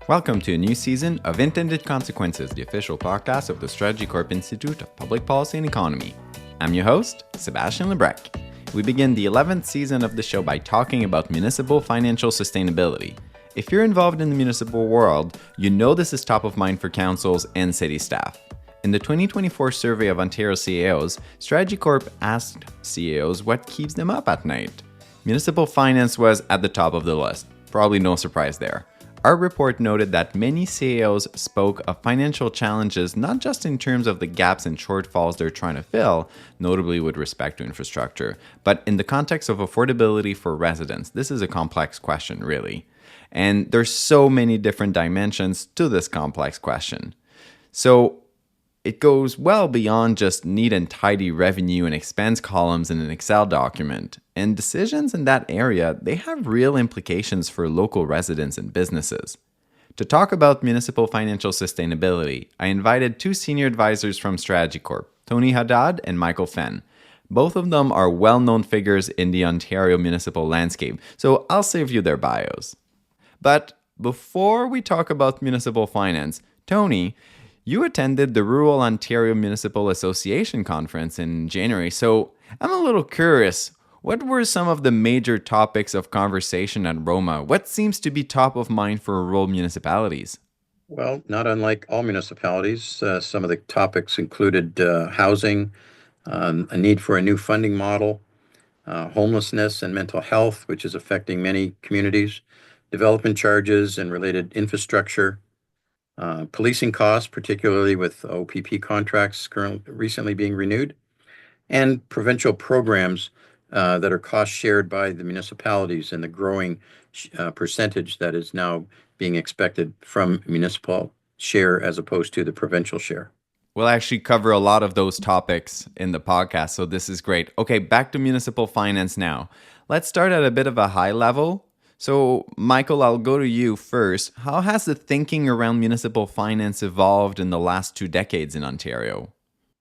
Welcome to a new season of Intended Consequences, the official podcast of the StrategyCorp Institute of Public Policy and Economy. I'm your host, Sebastian Lebrec. We begin the 11th season of the show by talking about municipal financial sustainability. If you're involved in the municipal world, you know this is top of mind for councils and city staff. In the 2024 survey of Ontario CAOs, StrategyCorp asked CAOs what keeps them up at night. Municipal finance was at the top of the list. Probably no surprise there. Our report noted that many CAOs spoke of financial challenges not just in terms of the gaps and shortfalls they're trying to fill, notably with respect to infrastructure, but in the context of affordability for residents. This is a complex question, really. And there's so many different dimensions to this complex question. So it goes well beyond just neat and tidy revenue and expense columns in an Excel document. And decisions in that area, they have real implications for local residents and businesses. To talk about municipal financial sustainability, I invited two senior advisors from StrategyCorp, Tony Haddad and Michael Fenn. Both of them are well-known figures in the Ontario municipal landscape, so I'll save you their bios. But before we talk about municipal finance, Tony, you attended the Rural Ontario Municipal Association conference in January, so I'm a little curious. What were some of the major topics of conversation at Roma? What seems to be top of mind for rural municipalities? Well, not unlike all municipalities, some of the topics included housing, a need for a new funding model, homelessness and mental health, which is affecting many communities, development charges and related infrastructure, policing costs, particularly with OPP contracts recently being renewed, and provincial programs that are cost shared by the municipalities and the growing percentage that is now being expected from municipal share as opposed to the provincial share. We'll actually cover a lot of those topics in the podcast, so this is great. Okay, back to municipal finance now. Let's start at a bit of a high level. So, Michael, I'll go to you first. How has the thinking around municipal finance evolved in the last 2 decades in Ontario?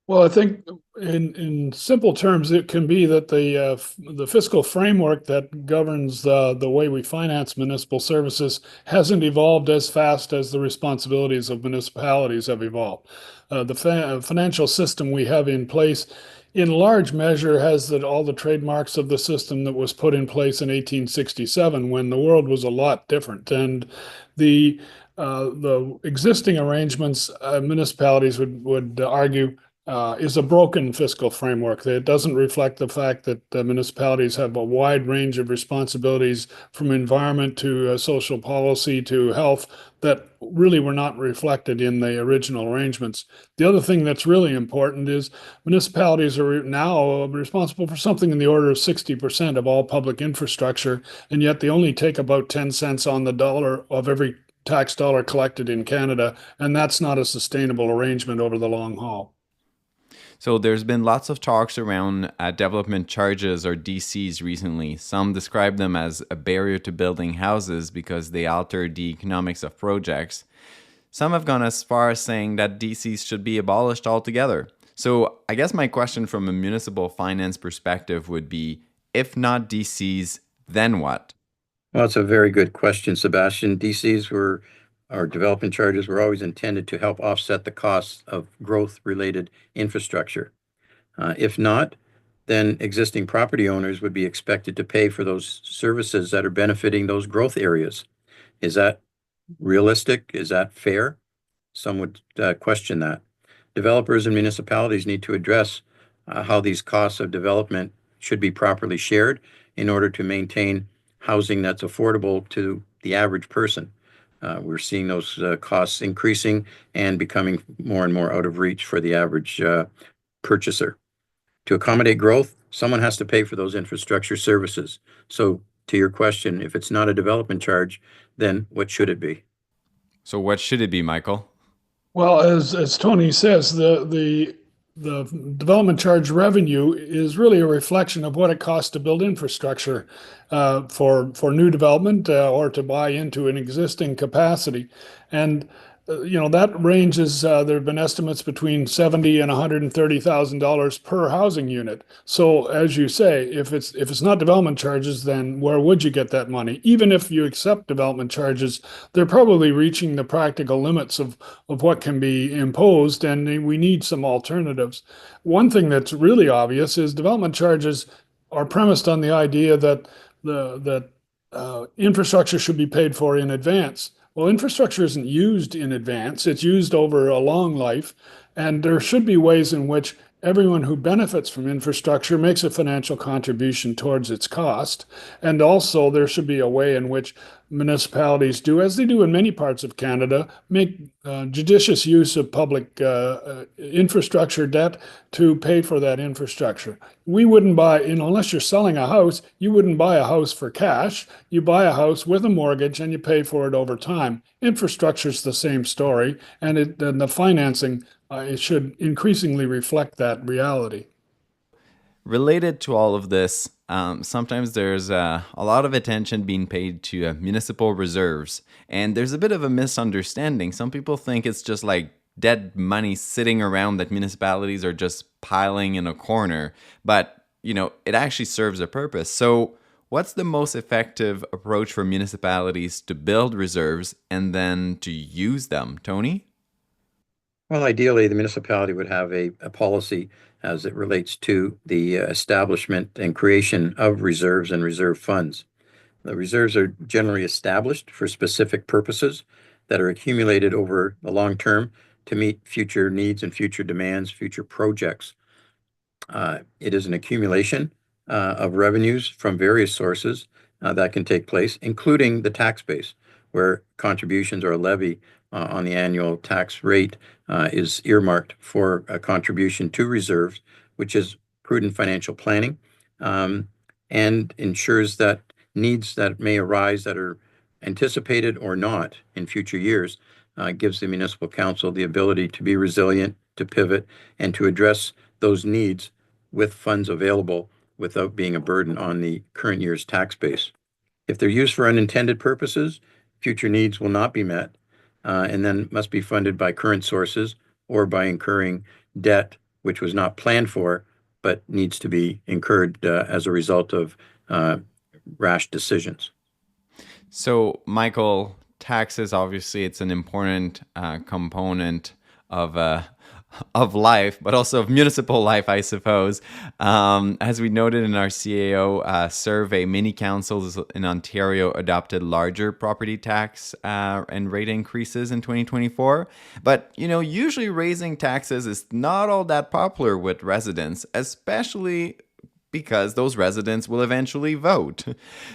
Well, I think in simple terms, it can be that the fiscal framework that governs the way we finance municipal services hasn't evolved as fast as the responsibilities of municipalities have evolved. The financial system we have in place, in large measure, has all the trademarks of the system that was put in place in 1867 when the world was a lot different. And the existing arrangements, municipalities would argue, is a broken fiscal framework. It doesn't reflect the fact that municipalities have a wide range of responsibilities from environment to social policy to health that really were not reflected in the original arrangements. The other thing that's really important is municipalities are now responsible for something in the order of 60% of all public infrastructure, and yet they only take about 10 cents on the dollar of every tax dollar collected in Canada, and that's not a sustainable arrangement over the long haul. So there's been lots of talks around development charges or DCs recently. Some describe them as a barrier to building houses because they alter the economics of projects. Some have gone as far as saying that DCs should be abolished altogether. So I guess my question from a municipal finance perspective would be, if not DCs, then what? Well, it's a very good question, Sebastian. Our development charges were always intended to help offset the costs of growth-related infrastructure. If not, then existing property owners would be expected to pay for those services that are benefiting those growth areas. Is that realistic? Is that fair? Some would question that. Developers and municipalities need to address how these costs of development should be properly shared in order to maintain housing that's affordable to the average person. We're seeing those costs increasing and becoming more and more out of reach for the average purchaser. To accommodate growth, someone has to pay for those infrastructure services. So to your question, if it's not a development charge, then what should it be? So what should it be, Michael? Well, as Tony says, the development charge revenue is really a reflection of what it costs to build infrastructure for new development or to buy into an existing capacity. And that ranges. There have been estimates between $70,000 and $130,000 per housing unit. So, as you say, if it's not development charges, then where would you get that money? Even if you accept development charges, they're probably reaching the practical limits of what can be imposed, and we need some alternatives. One thing that's really obvious is development charges are premised on the idea that infrastructure should be paid for in advance. Well, infrastructure isn't used in advance, it's used over a long life. And there should be ways in which everyone who benefits from infrastructure makes a financial contribution towards its cost. And also, there should be a way in which municipalities do, as they do in many parts of Canada, make judicious use of public infrastructure debt to pay for that infrastructure. We wouldn't buy, unless you're selling a house, you wouldn't buy a house for cash. You buy a house with a mortgage and you pay for it over time. Infrastructure is the same story, and the financing it should increasingly reflect that reality. Related to all of this, sometimes there's a lot of attention being paid to municipal reserves, and there's a bit of a misunderstanding. Some people think it's just like dead money sitting around that municipalities are just piling in a corner, but it actually serves a purpose. So, what's the most effective approach for municipalities to build reserves and then to use them, Tony? Well, ideally, the municipality would have a policy as it relates to the establishment and creation of reserves and reserve funds. The reserves are generally established for specific purposes that are accumulated over the long term to meet future needs and future demands, future projects. It is an accumulation of revenues from various sources that can take place, including the tax base, where contributions or a levy on the annual tax rate is earmarked for a contribution to reserves, which is prudent financial planning and ensures that needs that may arise that are anticipated or not in future years gives the municipal council the ability to be resilient, to pivot, and to address those needs with funds available without being a burden on the current year's tax base. If they're used for unintended purposes, future needs will not be met and then must be funded by current sources or by incurring debt which was not planned for but needs to be incurred as a result of rash decisions. So, Michael, taxes, obviously, it's an important component of life, but also of municipal life, I suppose. As we noted in our CAO survey, many councils in Ontario adopted larger property tax and rate increases in 2024. But, usually raising taxes is not all that popular with residents, especially because those residents will eventually vote.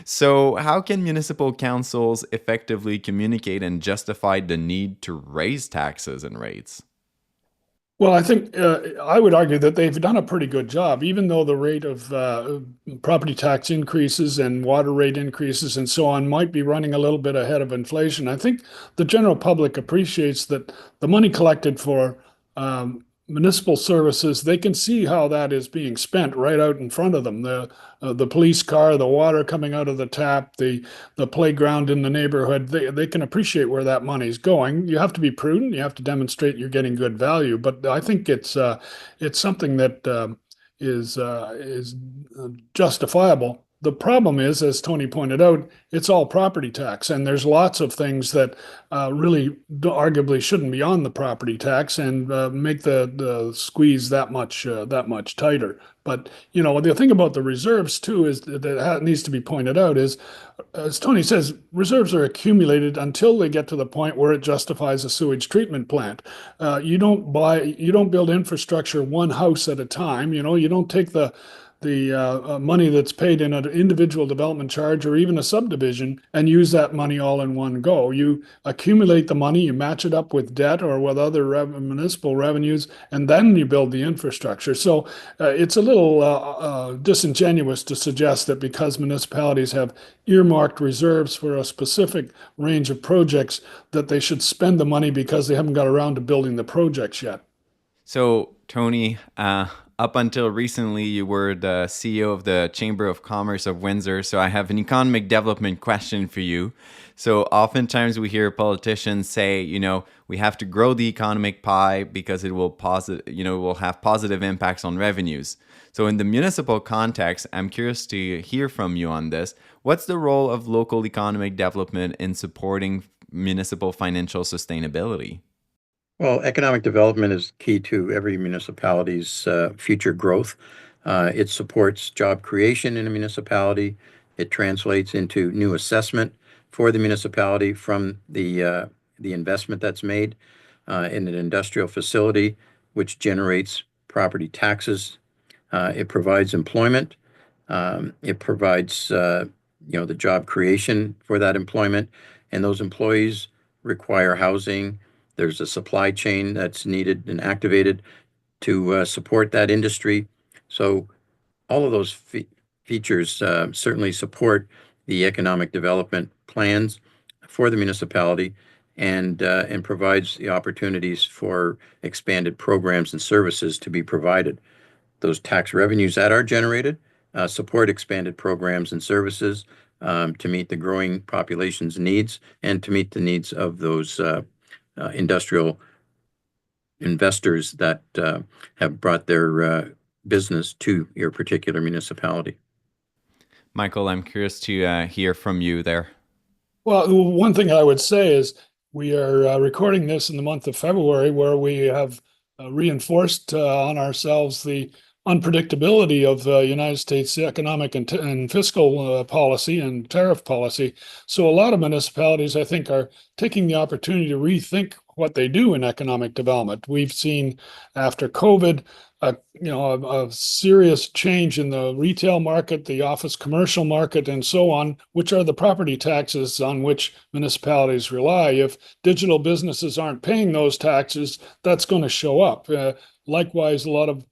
So, how can municipal councils effectively communicate and justify the need to raise taxes and rates? Well, I think I would argue that they've done a pretty good job, even though the rate of property tax increases and water rate increases and so on might be running a little bit ahead of inflation. I think the general public appreciates that the money collected for municipal services, they can see how that is being spent right out in front of them. The police car, the water coming out of the tap, the playground in the neighborhood, they can appreciate where that money is going. You have to be prudent. You have to demonstrate you're getting good value. But I think it's something that is justifiable. The problem is, as Tony pointed out, it's all property tax, and there's lots of things that really arguably shouldn't be on the property tax and make the squeeze that much tighter. But the thing about the reserves too is that needs to be pointed out is, as Tony says, reserves are accumulated until they get to the point where it justifies a sewage treatment plant. You don't build infrastructure one house at a time. You don't take the money that's paid in an individual development charge or even a subdivision and use that money all in one go. You accumulate the money, you match it up with debt or with other municipal revenues, and then you build the infrastructure. So it's a little disingenuous to suggest that because municipalities have earmarked reserves for a specific range of projects, that they should spend the money because they haven't got around to building the projects yet. So, Tony, Up until recently, you were the CEO of the Chamber of Commerce of Windsor. So I have an economic development question for you. So oftentimes we hear politicians say, we have to grow the economic pie because it will will have positive impacts on revenues. So in the municipal context, I'm curious to hear from you on this. What's the role of local economic development in supporting municipal financial sustainability? Well, economic development is key to every municipality's future growth. It supports job creation in a municipality. It translates into new assessment for the municipality from the investment that's made in an industrial facility, which generates property taxes. It provides employment. It provides the job creation for that employment, and those employees require housing. There's a supply chain that's needed and activated to support that industry. So all of those features certainly support the economic development plans for the municipality and provides the opportunities for expanded programs and services to be provided. Those tax revenues that are generated support expanded programs and services to meet the growing population's needs and to meet the needs of those industrial investors that have brought their business to your particular municipality. Michael, I'm curious to hear from you there. Well, one thing I would say is we are recording this in the month of February, where we have reinforced on ourselves the unpredictability of the United States economic and fiscal policy and tariff policy. So a lot of municipalities, I think, are taking the opportunity to rethink what they do in economic development. We've seen after COVID, a serious change in the retail market, the office commercial market, and so on, which are the property taxes on which municipalities rely. If digital businesses aren't paying those taxes, that's going to show up. Likewise, a lot of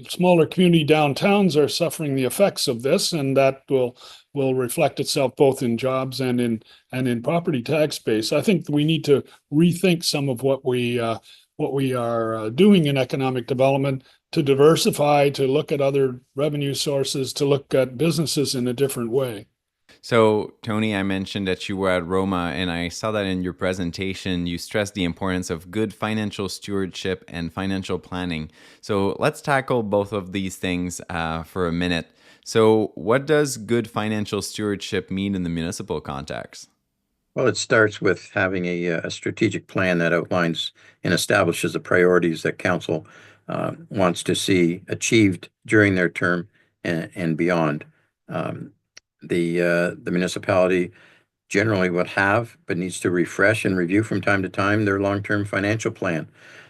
smaller community downtowns are suffering the effects of this, and that will reflect itself both in jobs and in property tax base. I think we need to rethink some of what we are doing in economic development, to diversify, to look at other revenue sources, to look at businesses in a different way. So, Tony, I mentioned that you were at Roma, and I saw that in your presentation, you stressed the importance of good financial stewardship and financial planning. So let's tackle both of these things for a minute. So what does good financial stewardship mean in the municipal context? Well, it starts with having a strategic plan that outlines and establishes the priorities that council wants to see achieved during their term and beyond. The municipality generally would have, but needs to refresh and review from time to time, their long-term financial plan.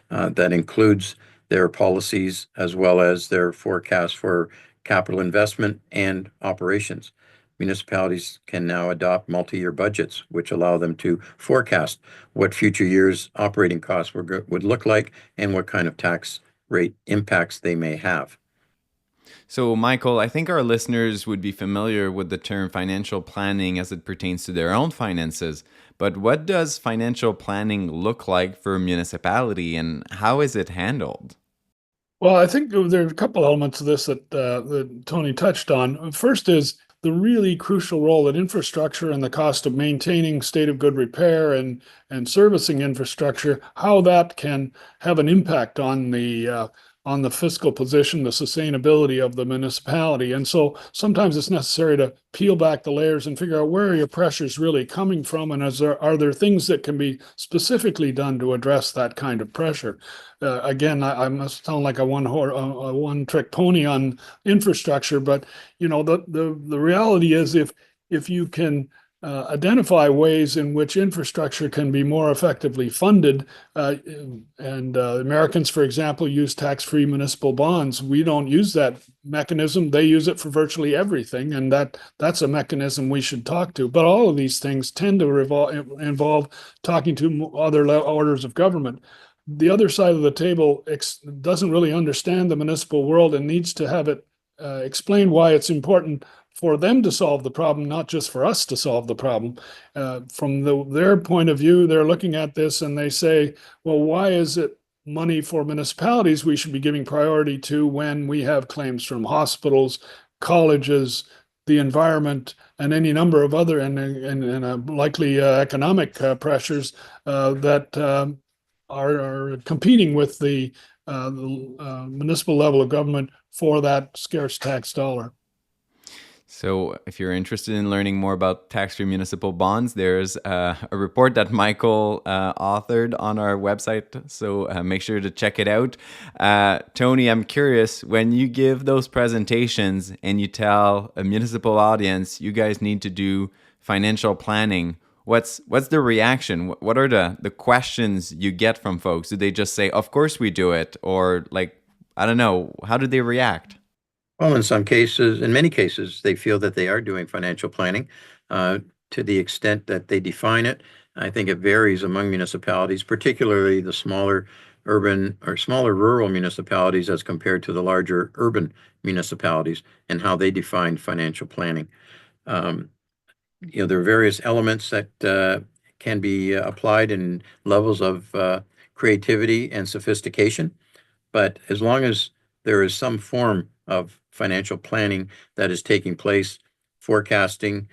That includes their policies as well as their forecast for capital investment and operations. Municipalities can now adopt multi-year budgets, which allow them to forecast what future years' operating costs would look like and what kind of tax rate impacts they may have. So, Michael, I think our listeners would be familiar with the term financial planning as it pertains to their own finances. But what does financial planning look like for a municipality, and how is it handled? Well, I think there are a couple elements of this that Tony touched on. First is the really crucial role that infrastructure and the cost of maintaining state of good repair and servicing infrastructure, how that can have an impact on the fiscal position, the sustainability of the municipality. And so sometimes it's necessary to peel back the layers and figure out where are your pressures really coming from, and are there things that can be specifically done to address that kind of pressure. Again, I must sound like a one-trick pony on infrastructure, but the reality is if you can identify ways in which infrastructure can be more effectively funded. And Americans, for example, use tax-free municipal bonds. We don't use that mechanism. They use it for virtually everything, and that's a mechanism we should talk to. But all of these things tend to involve talking to other orders of government. The other side of the table doesn't really understand the municipal world and needs to have it explain why it's important for them to solve the problem, not just for us to solve the problem. From their point of view, they're looking at this and they say, well, why is it money for municipalities we should be giving priority to when we have claims from hospitals, colleges, the environment, and any number of other and likely economic pressures that are competing with the municipal level of government for that scarce tax dollar. So if you're interested in learning more about tax-free municipal bonds, there's a report that Michael authored on our website. So make sure to check it out. Tony, I'm curious, when you give those presentations and you tell a municipal audience, you guys need to do financial planning, what's the reaction? What are the questions you get from folks? Do they just say, of course we do it? Or like, I don't know, how do they react? Well, in many cases, they feel that they are doing financial planning to the extent that they define it. I think it varies among municipalities, particularly the smaller urban or smaller rural municipalities as compared to the larger urban municipalities and how they define financial planning. There are various elements that can be applied in levels of creativity and sophistication. But as long as there is some form of financial planning that is taking place, forecasting,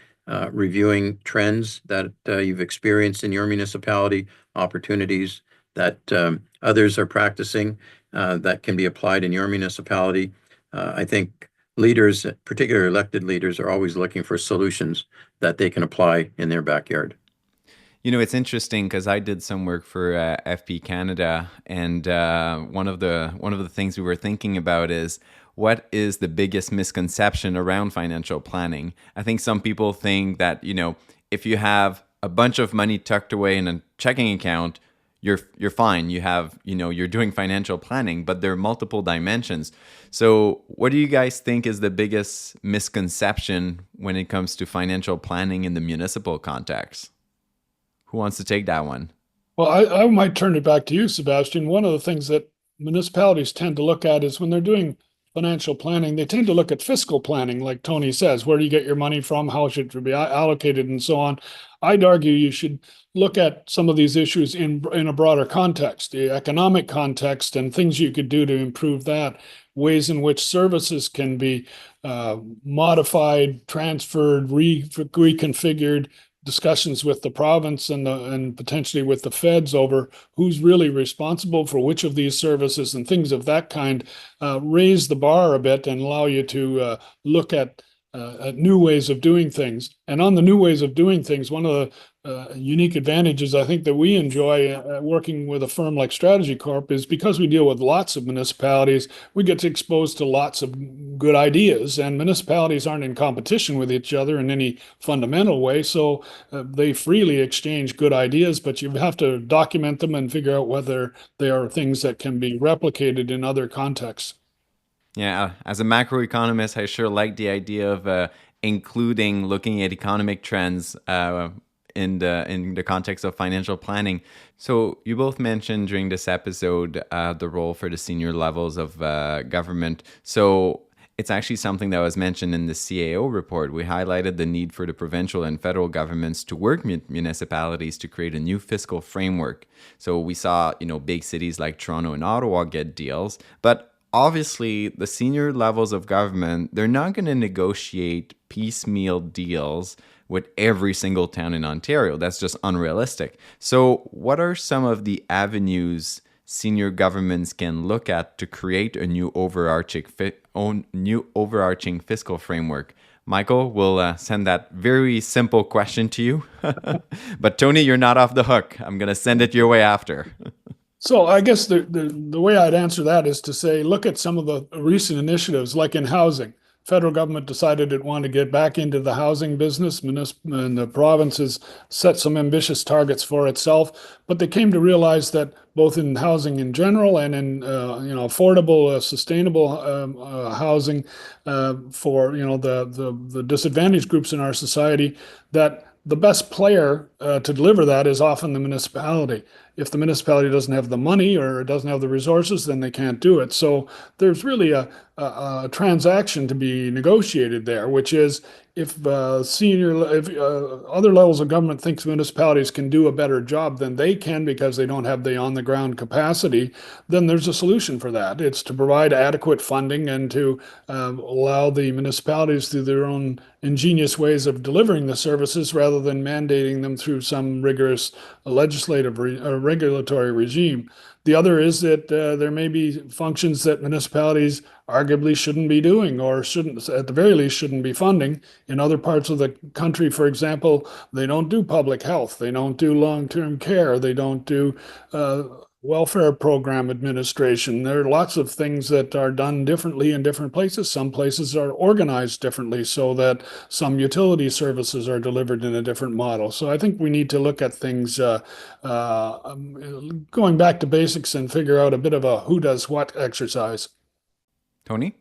reviewing trends that you've experienced in your municipality, opportunities that others are practicing that can be applied in your municipality. I think leaders, particularly elected leaders, are always looking for solutions that they can apply in their backyard. You know, it's interesting because I did some work for FP Canada, and one of the things we were thinking about is what is the biggest misconception around financial planning. I think some people think that, if you have a bunch of money tucked away in a checking account, you're fine. You have, you're doing financial planning, but there are multiple dimensions. So what do you guys think is the biggest misconception when it comes to financial planning in the municipal context? Who wants to take that one? Well, I might turn it back to you, Sebastian. One of the things that municipalities tend to look at is when they're doing financial planning, they tend to look at fiscal planning, like Tony says. Where do you get your money from? How should it be allocated, and so on. I'd argue you should look at some of these issues in a broader context, the economic context, and things you could do to improve that, ways in which services can be modified, transferred, reconfigured, discussions with the province and potentially with the feds over who's really responsible for which of these services and things of that kind, raise the bar a bit and allow you to look at new ways of doing things. And on the new ways of doing things, one of the unique advantages I think that we enjoy working with a firm like StrategyCorp is because we deal with lots of municipalities, we get to expose to lots of good ideas, and municipalities aren't in competition with each other in any fundamental way. So they freely exchange good ideas, but you have to document them and figure out whether they are things that can be replicated in other contexts. Yeah, as a macroeconomist, I sure like the idea of including looking at economic trends in the context of financial planning. So you both mentioned during this episode the role for the senior levels of government. So it's actually something that was mentioned in the CAO report. We highlighted the need for the provincial and federal governments to work with municipalities to create a new fiscal framework. So we saw, big cities like Toronto and Ottawa get deals, but obviously, the senior levels of government, they're not going to negotiate piecemeal deals with every single town in Ontario. That's just unrealistic. So what are some of the avenues senior governments can look at to create a new overarching fiscal framework? Michael, we'll send that very simple question to you. But Tony, you're not off the hook. I'm going to send it your way after. So I guess the way I'd answer that is to say, look at some of the recent initiatives, like in housing. Federal government decided it wanted to get back into the housing business, and the provinces set some ambitious targets for itself. But they came to realize that both in housing in general and in affordable, sustainable housing for the disadvantaged groups in our society, that the best player to deliver that is often the municipality. If the municipality doesn't have the money or doesn't have the resources, then they can't do it. So there's really a transaction to be negotiated there, which is if other levels of government thinks municipalities can do a better job than they can because they don't have the on-the-ground capacity, then there's a solution for that. It's to provide adequate funding and to allow the municipalities through their own ingenious ways of delivering the services rather than mandating them through some rigorous legislative or regulatory regime. The other is that there may be functions that municipalities arguably shouldn't be doing, or shouldn't, at the very least, shouldn't be funding. In other parts of the country, for example, they don't do public health, they don't do long-term care, they don't do welfare program administration. There are lots of things that are done differently in different places. Some places are organized differently so that some utility services are delivered in a different model. So I think we need to look at things going back to basics and figure out a bit of a who does what exercise. Tony?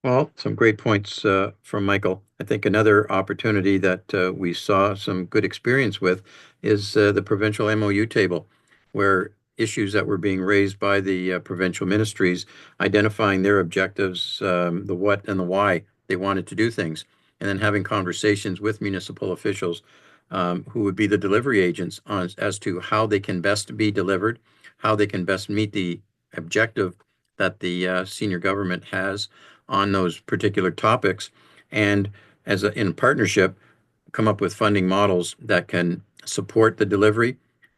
Well, some great points from Michael. I think another opportunity that we saw some good experience with is the provincial MOU table, where issues that were being raised by the provincial ministries, identifying their objectives, the what and the why they wanted to do things, and then having conversations with municipal officials who would be the delivery agents as to how they can best be delivered, how they can best meet the objective that the senior government has on those particular topics, and in partnership, come up with funding models that can support the delivery,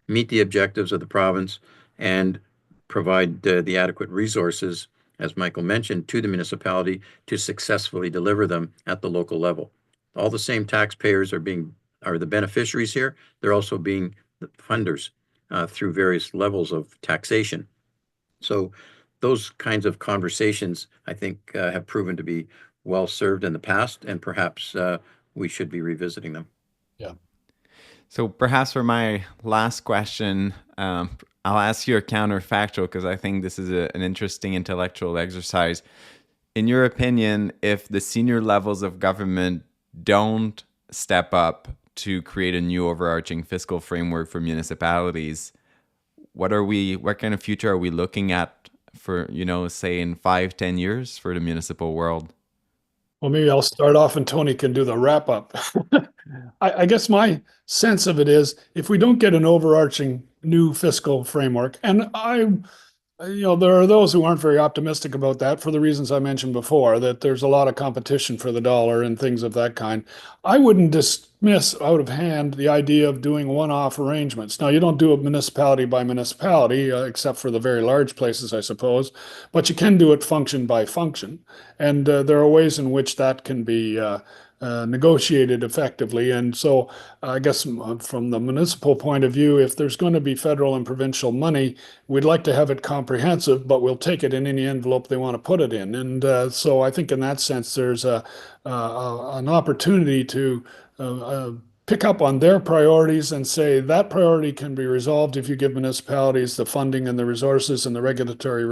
meet the objectives of the province, and provide the adequate resources, as Michael mentioned, to the municipality to successfully deliver them at the local level. All the same taxpayers are the beneficiaries here. They're also being the funders through various levels of taxation. So those kinds of conversations, I think, have proven to be well served in the past, and perhaps we should be revisiting them. Yeah. So perhaps for my last question, I'll ask you a counterfactual, because I think this is an interesting intellectual exercise. In your opinion, if the senior levels of government don't step up to create a new overarching fiscal framework for municipalities, what kind of future are we looking at for, say in 5-10 years for the municipal world? Well, maybe I'll start off and Tony can do the wrap up. I guess my sense of it is if we don't get an overarching new fiscal framework, and there are those who aren't very optimistic about that for the reasons I mentioned before, that there's a lot of competition for the dollar and things of that kind. I wouldn't dismiss out of hand the idea of doing one-off arrangements. Now, you don't do it municipality by municipality, except for the very large places, I suppose, but you can do it function by function. And there are ways in which that can be negotiated effectively. And so I guess from the municipal point of view, if there's going to be federal and provincial money, we'd like to have it comprehensive, but we'll take it in any envelope they want to put it in. And so I think in that sense, there's an opportunity to pick up on their priorities and say that priority can be resolved if you give municipalities the funding and the resources and the regulatory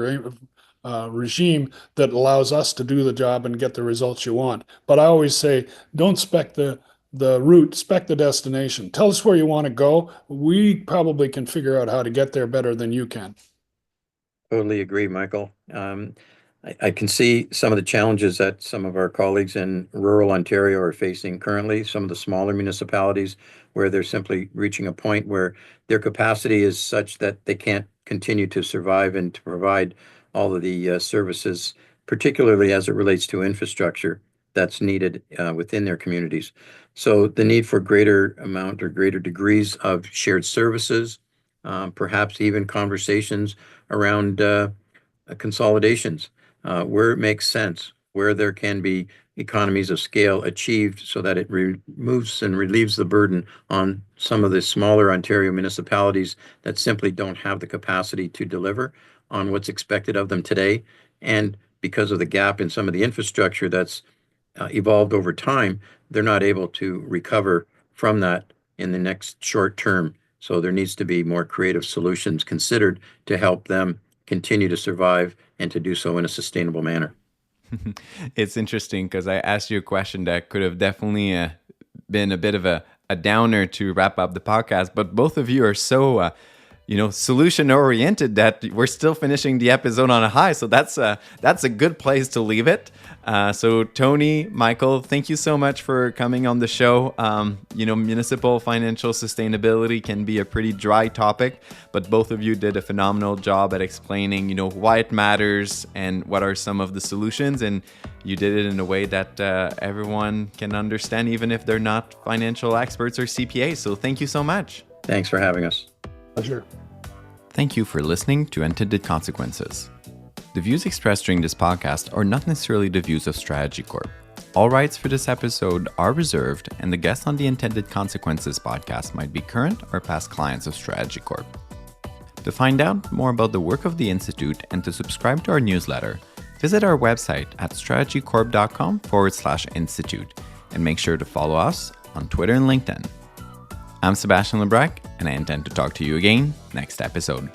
regime that allows us to do the job and get the results you want. But I always say, don't spec the route, spec the destination. Tell us where you want to go. We probably can figure out how to get there better than you can. Totally agree, Michael. I can see some of the challenges that some of our colleagues in rural Ontario are facing currently, some of the smaller municipalities where they're simply reaching a point where their capacity is such that they can't continue to survive and to provide all of the services, particularly as it relates to infrastructure that's needed within their communities. So the need for greater amount or greater degrees of shared services, perhaps even conversations around consolidations, where it makes sense, where there can be economies of scale achieved so that it removes and relieves the burden on some of the smaller Ontario municipalities that simply don't have the capacity to deliver on what's expected of them today. And because of the gap in some of the infrastructure that's evolved over time, they're not able to recover from that in the next short term. So there needs to be more creative solutions considered to help them continue to survive and to do so in a sustainable manner. It's interesting because I asked you a question that could have definitely been a bit of a downer to wrap up the podcast, but both of you are so solution oriented that we're still finishing the episode on a high. So that's a good place to leave it. So Tony, Michael, thank you so much for coming on the show. Municipal financial sustainability can be a pretty dry topic, but both of you did a phenomenal job at explaining, why it matters and what are some of the solutions. And you did it in a way that everyone can understand, even if they're not financial experts or CPAs. So thank you so much. Thanks for having us. Pleasure. Thank you for listening to Intended Consequences. The views expressed during this podcast are not necessarily the views of StrategyCorp. All rights for this episode are reserved, and the guests on the Intended Consequences podcast might be current or past clients of StrategyCorp. To find out more about the work of the Institute and to subscribe to our newsletter, visit our website at strategycorp.com/institute and make sure to follow us on Twitter and LinkedIn. I'm Sebastian Lebrec, and I intend to talk to you again next episode.